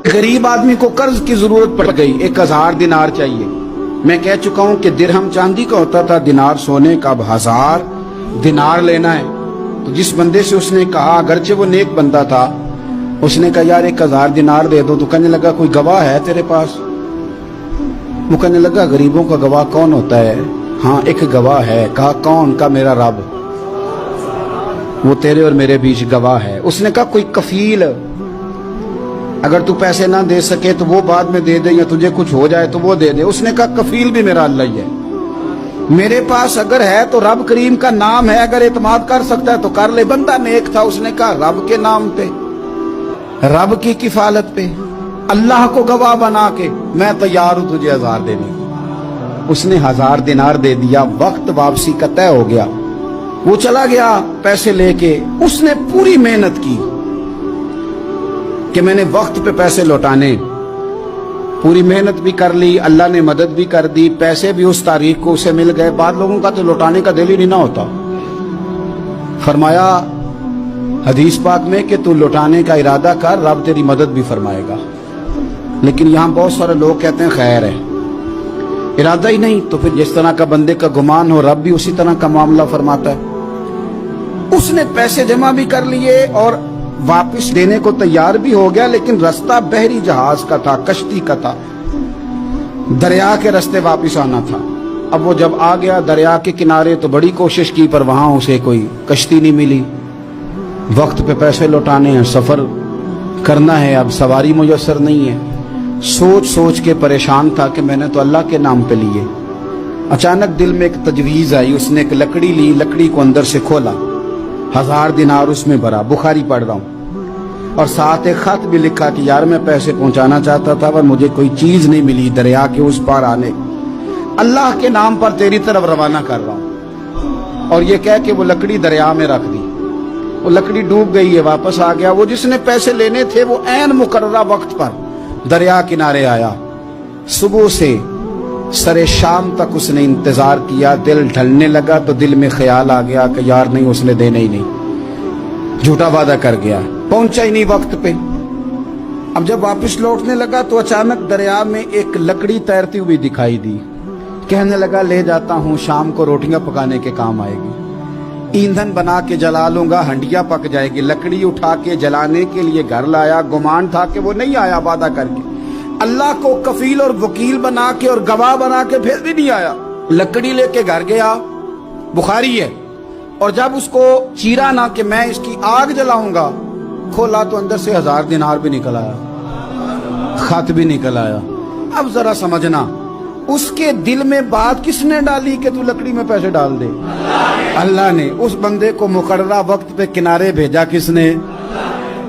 गरीब आदमी को कर्ज की जरूरत पड़ गई, 1000 दिनार चाहिए। मैं कह चुका हूं कि दिरहम चांदी का होता था, दिनार सोने का। अब 1000 दिनार लेना है। तो जिस बंदे से उसने कहा, अगरचे वो नेक बंदा था, उसने कहा यार 1000 दिनार दे दो। तो कहने लगा कोई गवाह है तेरे पास? वो कहने लगा गरीबों का गवाह कौन होता है? हाँ एक गवाह है। कहा कौन? का मेरा रब, वो तेरे और मेरे बीच गवाह है। उसने कहा कोई कफील, अगर तू पैसे ना दे सके तो वो बाद में दे दे, या तुझे कुछ हो जाए तो वो दे दे। उसने कहा कफील भी मेरा अल्लाह ही है। मेरे पास अगर है तो रब करीम का नाम है, अगर एतमाद कर सकता है तो कर ले। बंदा नेक था, उसने कहा रब के नाम पे, रब की किफालत पे, अल्लाह को गवाह बना के मैं तैयार हूं तुझे 1000 देने। उसने 1000 दिनार दे दिया। वक्त वापसी का तय हो गया। वो चला गया पैसे लेके। उसने पूरी मेहनत की कि मैंने वक्त पे पैसे लौटाने, पूरी मेहनत भी कर ली, अल्लाह ने मदद भी कर दी, पैसे भी उस तारीख को उसे मिल गए। बाद लोगों का तो लौटाने का दिल ही नहीं ना होता। फरमाया हदीस पाक में कि तू लौटाने का इरादा कर, रब तेरी मदद भी फरमाएगा। लेकिन यहां बहुत सारे लोग कहते हैं खैर है, इरादा ही नहीं। तो फिर जिस तरह का बंदे का गुमान हो, रब भी उसी तरह का मामला फरमाता है। उसने पैसे जमा भी कर लिए और वापस देने को तैयार भी हो गया, लेकिन रास्ता बहरी जहाज का था, कश्ती का था, दरिया के रास्ते वापस आना था। अब वो जब आ गया दरिया के किनारे तो बड़ी कोशिश की, पर वहां उसे कोई कश्ती नहीं मिली। वक्त पे पैसे लौटाने हैं, सफर करना है, अब सवारी मुयस्सर नहीं है। सोच सोच के परेशान था कि मैंने तो अल्लाह के नाम पे लिए। अचानक दिल में एक तजवीज आई। उसने एक लकड़ी ली, लकड़ी को अंदर से खोला, 1000 दिनार उसमें भरा। बुखारी पढ़ रहा हूं, और साथ एक खत भी लिखा कि यार मैं पैसे पहुंचाना चाहता था पर मुझे कोई चीज नहीं मिली दरिया के उस पार आने, अल्लाह के नाम पर तेरी तरफ रवाना कर रहा हूं। और ये कह के वो लकड़ी दरिया में रख दी। वो लकड़ी डूब गई है, वापस आ गया। वो जिसने पैसे लेने थे वो ऐन मुकर्ररा वक्त पर दरिया किनारे आया। सुबह से सरे शाम तक उसने इंतजार किया। दिल ढलने लगा तो दिल में ख्याल आ गया कि यार नहीं, उसने देने ही नहीं, झूठा वादा कर गया, पहुंचा ही नहीं वक्त पे। अब जब वापस लौटने लगा तो अचानक दरिया में एक लकड़ी तैरती हुई दिखाई दी। कहने लगा ले जाता हूं, शाम को रोटियां पकाने के काम आएगी, ईंधन बना के जला लूंगा, हंडिया पक जाएगी। लकड़ी उठा के जलाने के लिए घर लाया। गुमान था कि वो नहीं आया वादा करके। अल्लाह को कफील और वकील बना के और गवाह बना के फिर भी नहीं आया। लकड़ी लेके घर गया, बुखारी है। और जब उसको चीरा ना कि मैं इसकी आग जलाऊंगा, खोला तो अंदर से 1000 दिनार भी निकल आया, खत भी निकल आया। अब जरा समझना, उसके दिल में बात किसने डाली कि तू लकड़ी में पैसे डाल दे? अल्लाह ने। उस बंदे को मुकर्ररा वक्त पे किनारे भेजा किसने?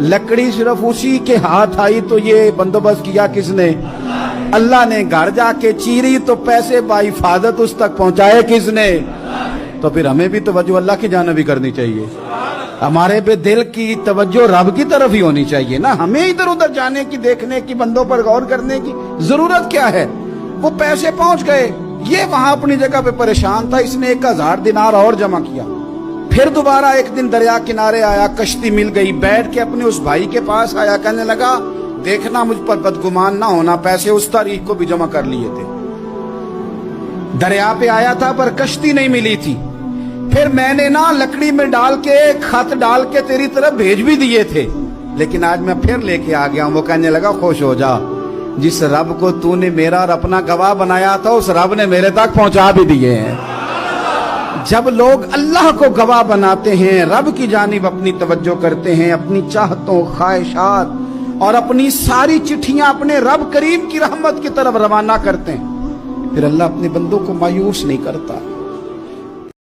लकड़ी सिर्फ उसी के हाथ आई तो ये बंदोबस्त किया किसने? अल्लाह ने। घर जाके चीरी तो पैसे बाहिफाजत उस तक पहुंचाए किसने? तो फिर हमें भी तवज्जो अल्लाह की जानिब भी करनी चाहिए। हमारे पे दिल की तवज्जो रब की तरफ ही होनी चाहिए ना। हमें इधर उधर जाने की, देखने की, बंदों पर गौर करने की जरूरत क्या है? वो पैसे पहुंच गए, ये वहां अपनी जगह पे परेशान था। इसने 1000 दिनार और जमा किया। फिर दोबारा एक दिन दरिया किनारे आया, कश्ती मिल गई, बैठ के अपने उस भाई के पास आया। कहने लगा देखना मुझ पर बदगुमान ना होना, पैसे उस तारीख को भी जमा कर लिए थे। दरिया पे आया था पर कश्ती नहीं मिली थी। फिर मैंने ना लकड़ी में डाल के, खत डाल के तेरी तरफ भेज भी दिए थे, लेकिन आज मैं फिर लेके आ गया हूं। वो कहने लगा खुश हो जा, जिस रब को तूने मेरा और अपना गवाह बनाया था उस रब ने मेरे तक पहुंचा भी दिए हैं। जब लोग अल्लाह को गवाह बनाते हैं, रब की जानिब अपनी तवज्जो करते हैं, अपनी चाहतों, ख्वाहिशात और अपनी सारी चिट्ठियां अपने रब करीम की रहमत की तरफ रवाना करते हैं, फिर अल्लाह अपने बंदों को मायूस नहीं करता।